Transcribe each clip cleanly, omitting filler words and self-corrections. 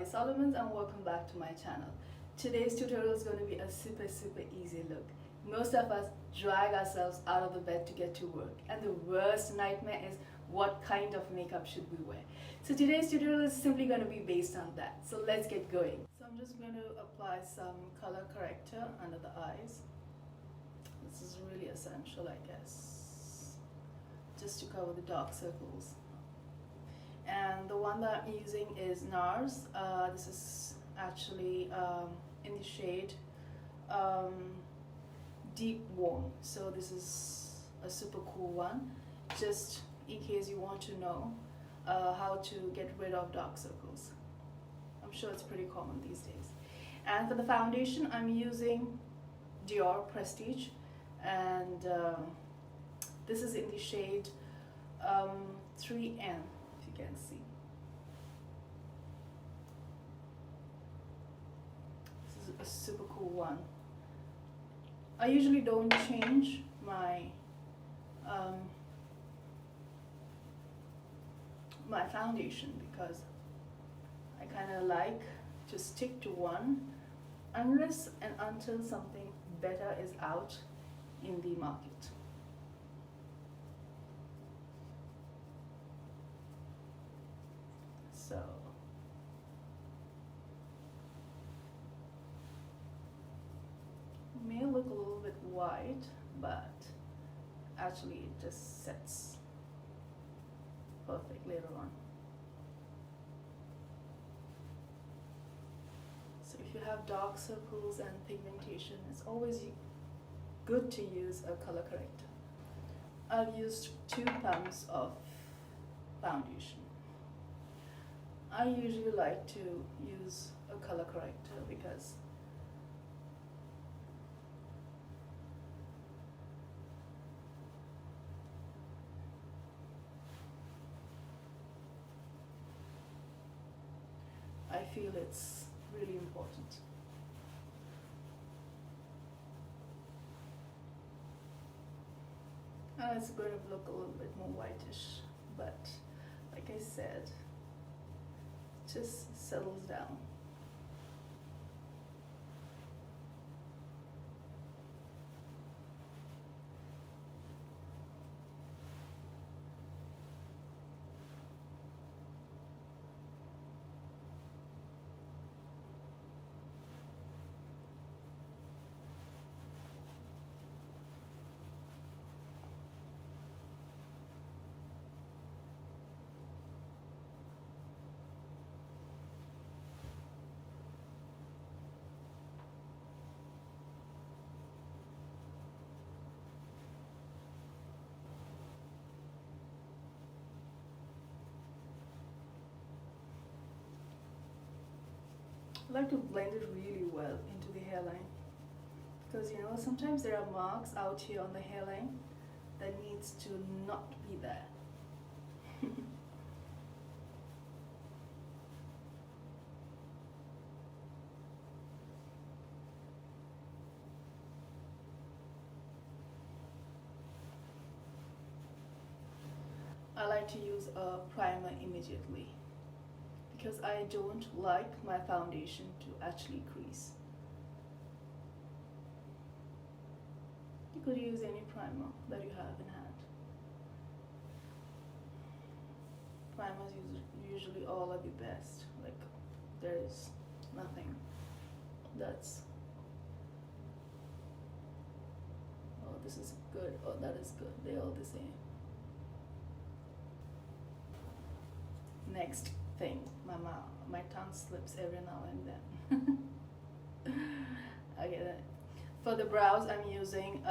Farlie and welcome back to my channel. Today's tutorial is going to be a super easy look. Most of us drag ourselves out of the bed to get to work, and the worst nightmare is what kind of makeup should we wear. So today's tutorial is simply going to be based on that. So let's get going. So I'm just going to apply some color corrector under the eyes. This is really essential, I guess, just to cover the dark circles. And the one that I'm using is NARS. This is actually in the shade Deep Warm. So this is a super cool one, just in case you want to know how to get rid of dark circles. I'm sure it's pretty common these days. And for the foundation, I'm using Dior Prestige, and this is in the shade 3N. You can see this is a super cool one. I usually don't change my my foundation because I kind of like to stick to one unless and until something better is out in the market. So it may look a little bit white, but actually it just sets perfect later on. So if you have dark circles and pigmentation, it's always good to use a color corrector. I've used 2 pumps of foundation. I usually like to use a color corrector because I feel it's really important. And it's going to look a little bit more whitish, but like I said, just settles down. I like to blend it really well into the hairline because sometimes there are marks out here on the hairline that needs to not be there. I like to use a primer immediately because I don't like my foundation to actually crease. You could use any primer that you have in hand. Primers usually all are the best. Like, there's nothing that's, oh, this is good, oh, that is good. They're all the same. Next thing, my tongue slips every now and then. Okay, then. For the brows, I'm using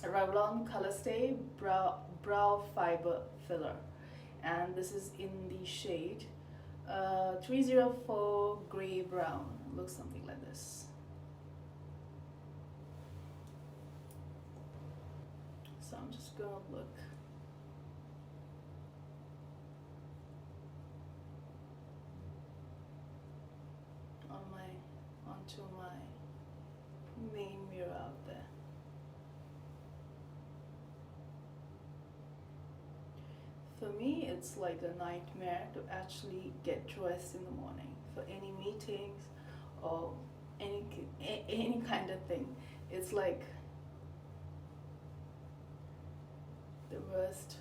Revlon Color Stay Brow Fiber Filler, and this is in the shade 304 Gray Brown. It looks something like this. So I'm just gonna look onto my main mirror out there. For me, it's like a nightmare to actually get dressed in the morning for any meetings or any kind of thing. It's like the worst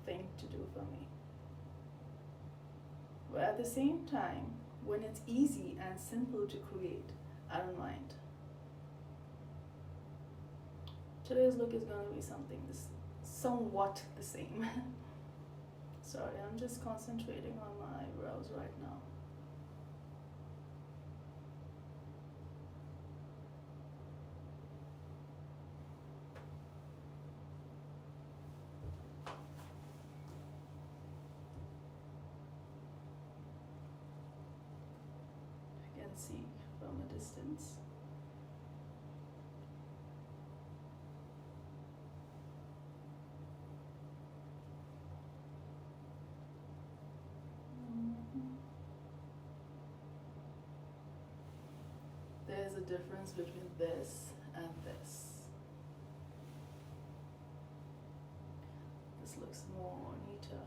thing to do for me. But at the same time, when it's easy and simple to create, I don't mind. Today's look is going to be somewhat the same. Sorry, I'm just concentrating on my eyebrows right now. You can see from a distance. There's a difference between this and this. This looks more neater.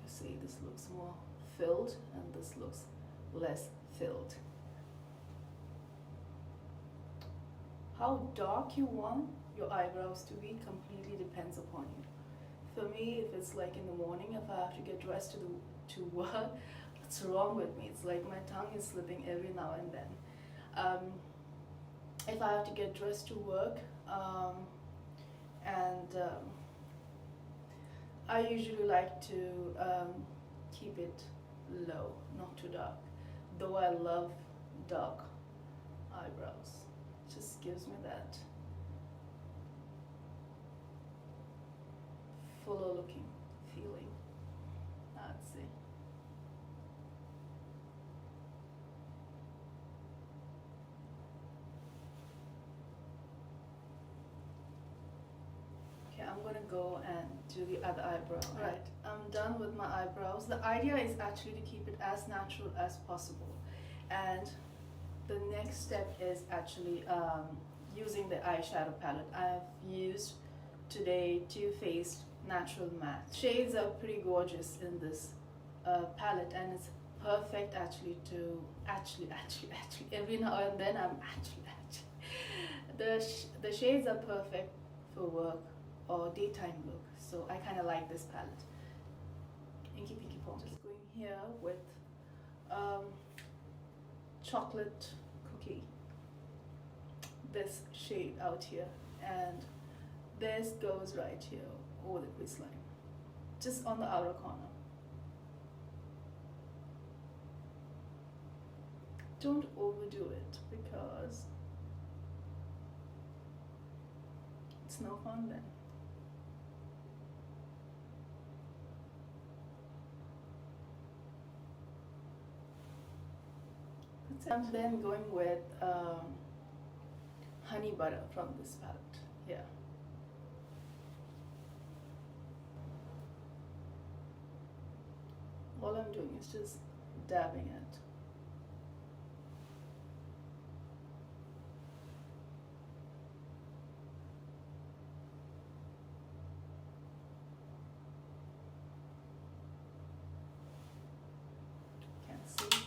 You see, this looks more filled and this looks less filled. How dark you want your eyebrows to be completely depends upon you. For me, if it's like in the morning, if I have to get dressed to work, what's wrong with me? It's like my tongue is slipping every now and then. If I have to get dressed to work, I usually like to keep it low, not too dark. Though I love dark eyebrows, it just gives me that fuller looking feeling. Let's see. Okay, I'm gonna go and do the other eyebrow. Right, I'm done with my eyebrows. The idea is actually to keep it as natural as possible. And the next step is actually using the eyeshadow palette. I've used today Too Faced Natural Matte. Shades are pretty gorgeous in this palette, and it's perfect actually to every now and then I'm the shades are perfect for work or daytime look, so I kind of like this palette. Inky Pinky Pong. Just going here with chocolate cookie, this shade out here, and this goes right here over the crease line, just on the outer corner. Don't overdo it because it's no fun then. I'm then going with honey butter from this palette. Yeah. All I'm doing is just dabbing it. Can't see.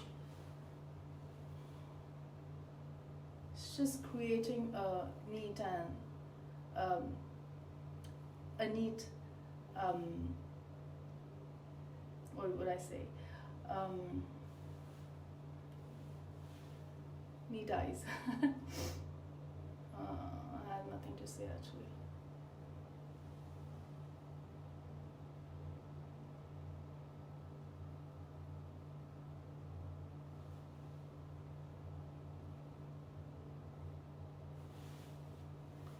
It's just creating a neat what would I say? Neat eyes. I had nothing to say actually.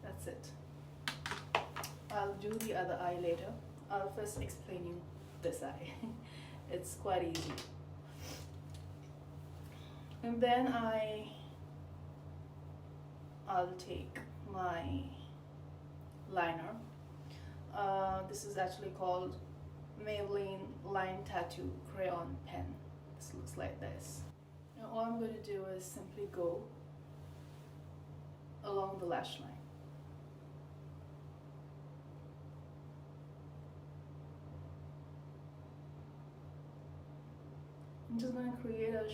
That's it. I'll do the other eye later. I'll first explain you this eye. It's quite easy. And then I'll take my liner. This is actually called Maybelline Line Tattoo Crayon Pen. This looks like this. And all I'm going to do is simply go along the lash line. I'm just going to create a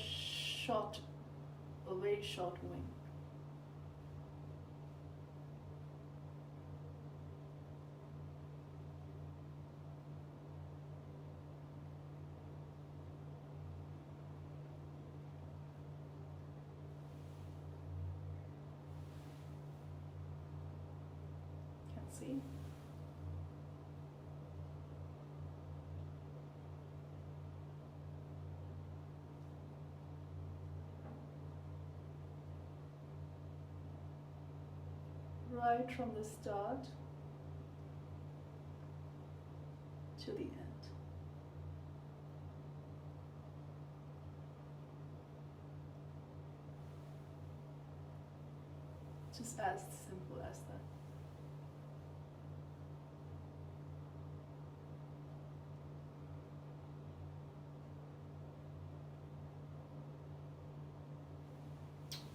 very short wing. Can see? Right from the start to the end. Just as simple as that.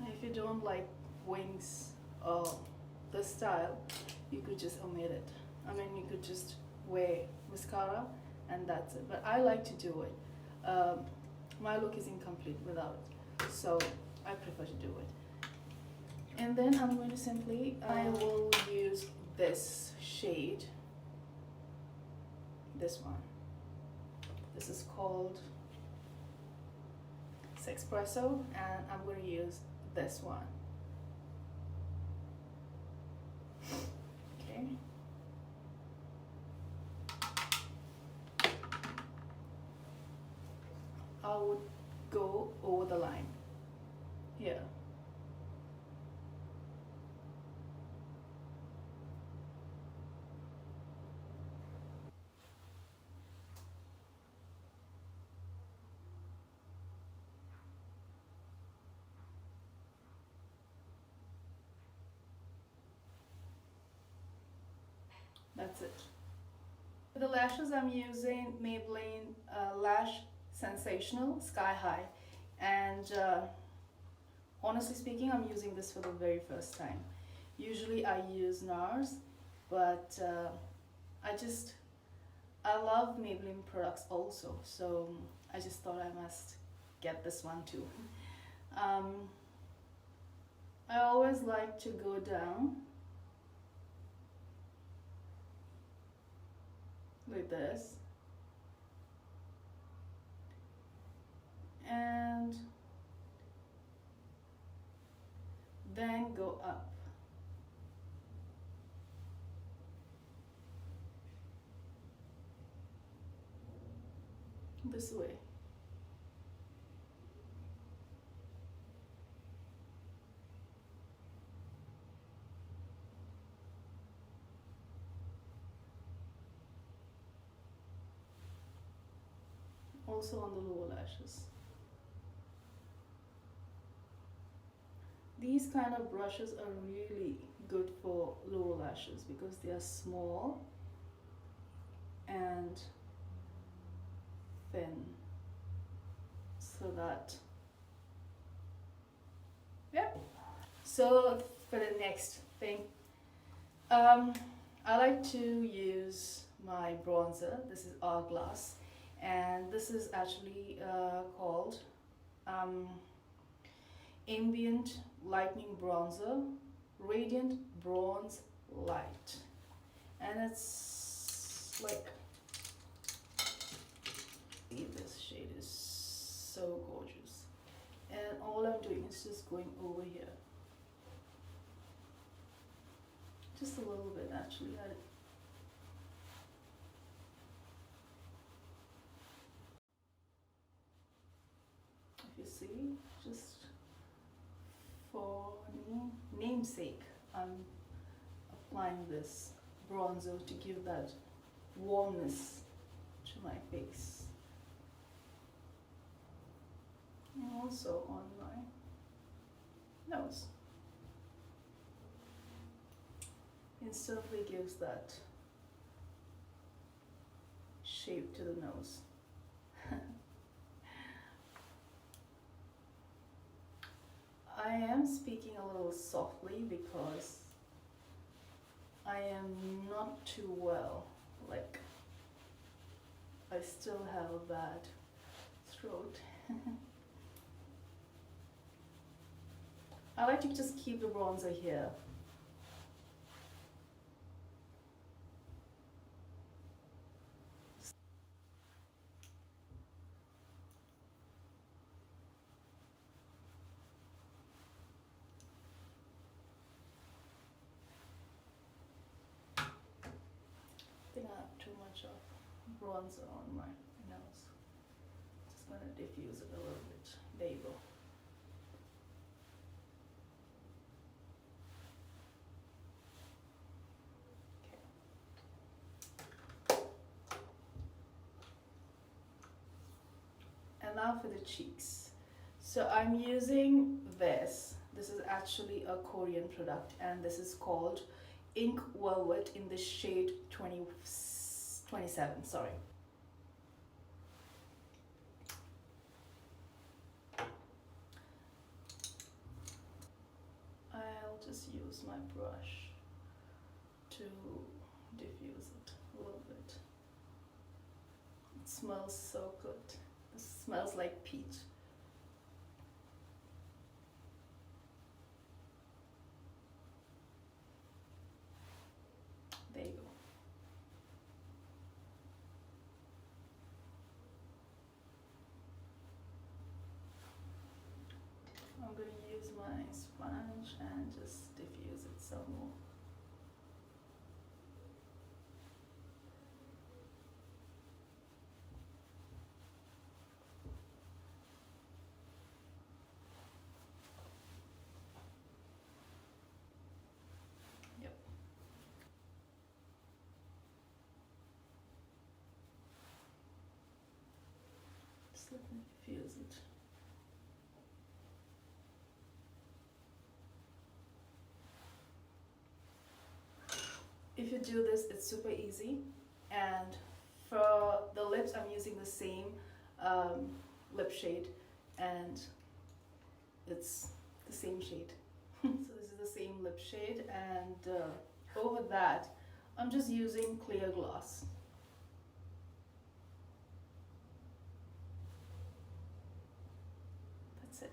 If you don't like wings or the style, you could just omit it. I mean, you could just wear mascara and that's it. But I like to do it. My look is incomplete without it, so I prefer to do it. And then I'm going to simply, I will use this shade, this one. This is called Sexpresso, and I'm going to use this one. Okay. I would go over the line here. That's it. For the lashes, I'm using Maybelline Lash Sensational Sky High, and honestly speaking, I'm using this for the very first time. Usually I use NARS, but I love Maybelline products also, so I just thought I must get this one too. I always like to go down like this and then go up. This way. Also on the lower lashes. These kind of brushes are really good for lower lashes because they are small and thin, so that, yeah. So for the next thing, I like to use my bronzer. This is Hourglass, and this is actually called Ambient Lightning Bronzer Radiant Bronze Light, and it's like, this shade is so gorgeous, and all I'm doing is just going over here, just a little bit actually. If you see, just for namesake, I'm applying this bronzer to give that warmness to my face, and also on my nose. Instantly gives that shape to the nose. I am speaking a little softly because I am not too well. Like, I still have a bad throat. I like to just keep the bronzer here. I think I have too much of bronzer on my nose. Just gonna diffuse it a little bit. There you go. And now for the cheeks. So I'm using this. This is actually a Korean product, and this is called Ink Velvet in the shade 27, sorry. I'll just use my brush to diffuse it a little bit. It smells so good. It smells like peach. There you go. I'm going to use my sponge and just diffuse it some more. Yep. Just let me diffuse it. If you do this, it's super easy. And for the lips, I'm using the same lip shade, and it's the same shade. So this is the same lip shade, and over that, I'm just using clear gloss. That's it.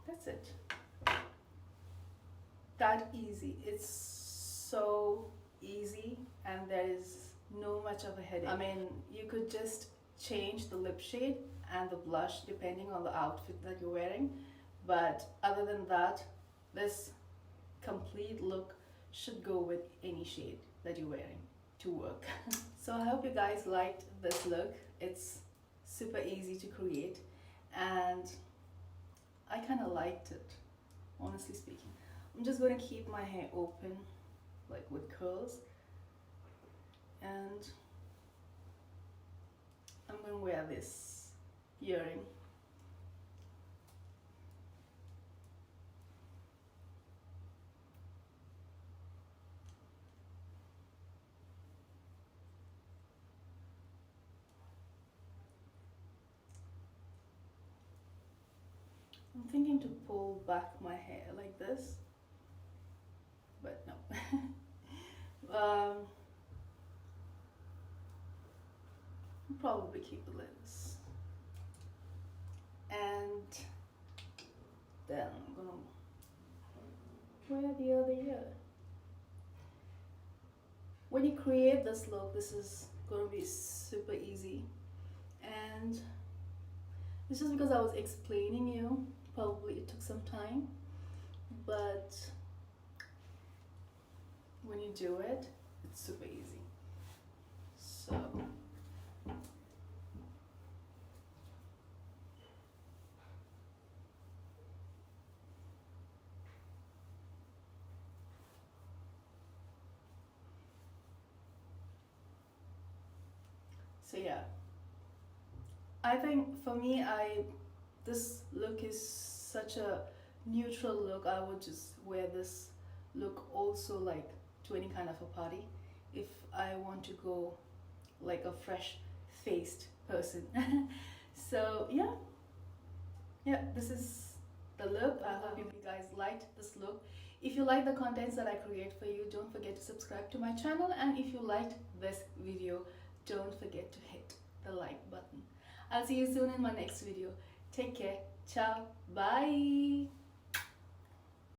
That's it. That easy. It's so easy, and there is no much of a headache. I mean, you could just change the lip shade and the blush depending on the outfit that you're wearing, but other than that, this complete look should go with any shade that you're wearing to work. So I hope you guys liked this look. It's super easy to create, and I kind of liked it, honestly speaking. I'm just going to keep my hair open, like with curls, and I'm going to wear this earring. I'm thinking to pull back my hair like this, but no. I'll probably keep it like this. And then I'm gonna wear the other ear. When you create this look, this is gonna be super easy, and it's just because I was explaining you. Probably it took some time, but when you do it, it's super easy. So yeah, I think for me, this look is such a neutral look. I would just wear this look also like to any kind of a party if I want to go like a fresh faced person. So yeah, this is the look. I hope you guys liked this look. If you like the contents that I create for you, don't forget to subscribe to my channel, and if you liked this video, don't forget to hit the like button. I'll see you soon in my next video. Take care. Ciao. Bye.